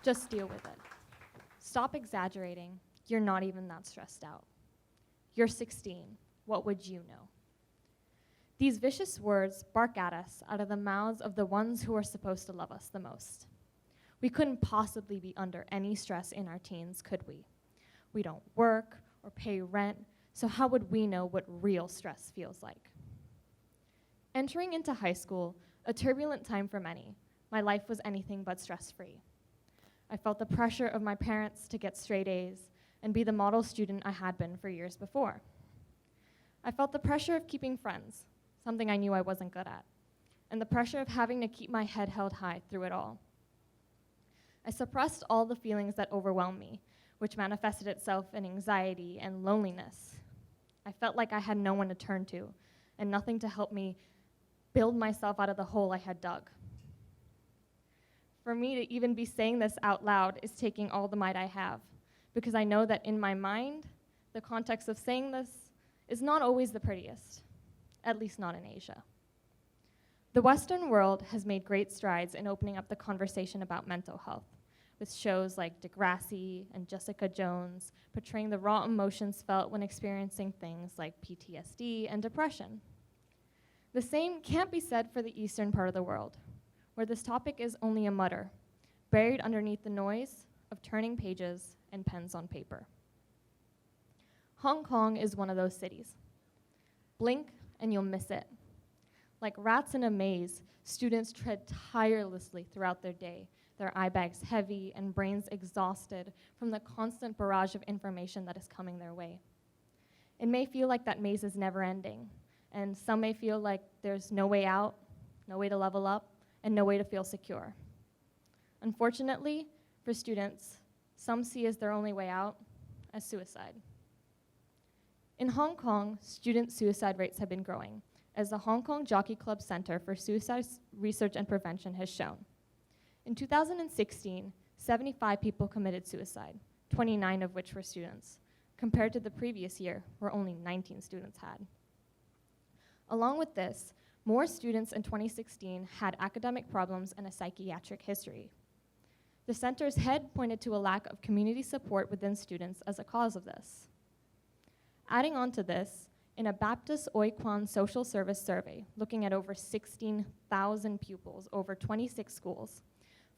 Just deal with it. Stop exaggerating. You're not even that stressed out. You're 16. What would you know? These vicious words bark at us out of the mouths of the ones who are supposed to love us the most. We couldn't possibly be under any stress in our teens, could we? We don't work or pay rent, so how would we know what real stress feels like? Entering into high school, a turbulent time for many, my life was anything but stress-free. I felt the pressure of my parents to get straight A's and be the model student I had been for years before. I felt the pressure of keeping friends, something I knew I wasn't good at, and the pressure of having to keep my head held high through it all. I suppressed all the feelings that overwhelmed me, which manifested itself in anxiety and loneliness. I felt like I had no one to turn to and nothing to help me build myself out of the hole I had dug. For me to even be saying this out loud is taking all the might I have, because I know that in my mind, the context of saying this is not always the prettiest, at least not in Asia. The Western world has made great strides in opening up the conversation about mental health, with shows like Degrassi and Jessica Jones portraying the raw emotions felt when experiencing things like PTSD and depression. The same can't be said for the eastern part of the world, where this topic is only a mutter, buried underneath the noise of turning pages and pens on paper. Hong Kong is one of those cities. Blink and you'll miss it. Like rats in a maze, students tread tirelessly throughout their day, their eye bags heavy and brains exhausted from the constant barrage of information that is coming their way. It may feel like that maze is never ending, and some may feel like there's no way out, no way to level up, and no way to feel secure. Unfortunately, for students, some see as their only way out as suicide. In Hong Kong, student suicide rates have been growing, as the Hong Kong Jockey Club Center for Suicide Research and Prevention has shown. In 2016, 75 people committed suicide, 29 of which were students, compared to the previous year, where only 19 students had. Along with this, more students in 2016 had academic problems and a psychiatric history. The center's head pointed to a lack of community support within students as a cause of this. Adding on to this, in a Baptist Oi Kwan social service survey looking at over 16,000 pupils over 26 schools,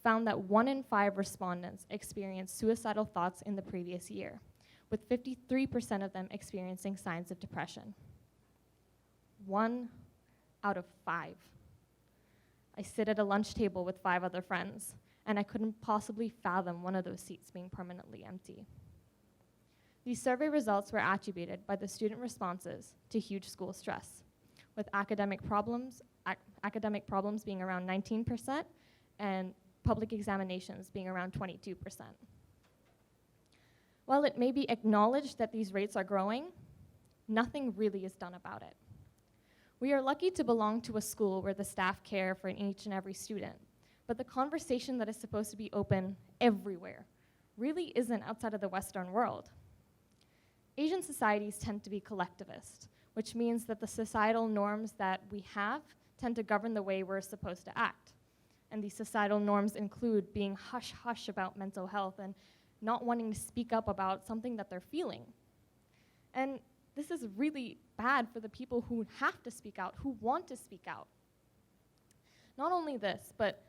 found that 1 in 5 respondents experienced suicidal thoughts in the previous year, with 53% of them experiencing signs of depression. 1 out of 5. I sit at a lunch table with 5 other friends, and I couldn't possibly fathom one of those seats being permanently empty. These survey results were attributed by the student responses to huge school stress, with academic problems being around 19% and public examinations being around 22%. While it may be acknowledged that these rates are growing, nothing really is done about it. We are lucky to belong to a school where the staff care for each and every student, but the conversation that is supposed to be open everywhere really isn't outside of the Western world. Asian societies tend to be collectivist, which means that the societal norms that we have tend to govern the way we're supposed to act. And these societal norms include being hush-hush about mental health and not wanting to speak up about something that they're feeling. And this is really bad for the people who have to speak out, who want to speak out. Not only this, but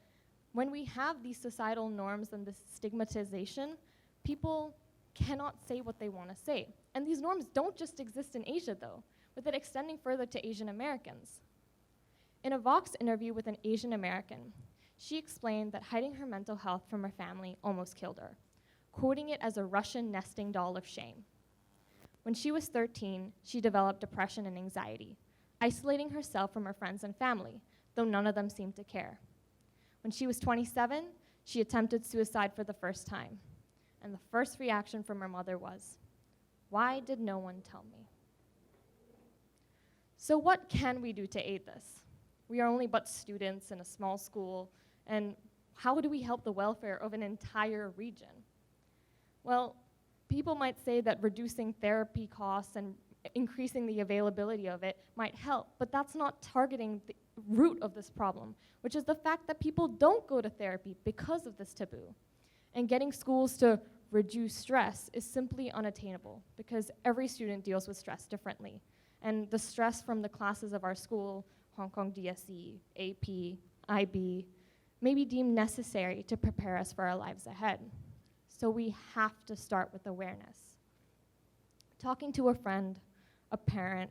when we have these societal norms and this stigmatization, people cannot say what they want to say. And these norms don't just exist in Asia, though, with it extending further to Asian Americans. In a Vox interview with an Asian American, she explained that hiding her mental health from her family almost killed her, quoting it as a Russian nesting doll of shame. When she was 13, she developed depression and anxiety, isolating herself from her friends and family, though none of them seemed to care. When she was 27, she attempted suicide for the first time, and the first reaction from her mother was, "Why did no one tell me?" So what can we do to aid this? We are only but students in a small school, and how do we help the welfare of an entire region? Well, people might say that reducing therapy costs and increasing the availability of it might help, but that's not targeting the root of this problem, which is the fact that people don't go to therapy because of this taboo. And getting schools to reduce stress is simply unattainable because every student deals with stress differently. And the stress from the classes of our school, Hong Kong DSE, AP, IB, may be deemed necessary to prepare us for our lives ahead. So we have to start with awareness. Talking to a friend, a parent,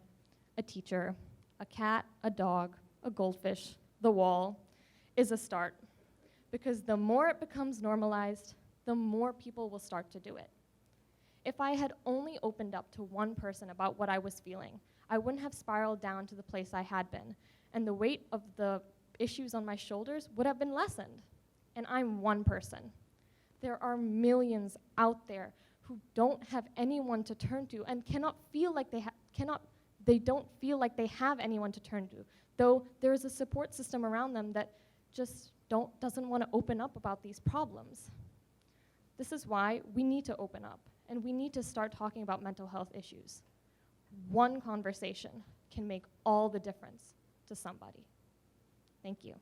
a teacher, a cat, a dog, a goldfish, the wall, is a start. Because the more it becomes normalized, the more people will start to do it. If I had only opened up to one person about what I was feeling, I wouldn't have spiraled down to the place I had been, and the weight of the issues on my shoulders would have been lessened. And I'm one person. There are millions out there who don't have anyone to turn to and cannot feel like they don't feel like they have anyone to turn to, though there is a support system around them that just doesn't want to open up about these problems. This is why we need to open up, and we need to start talking about mental health issues. One conversation can make all the difference to somebody. Thank you.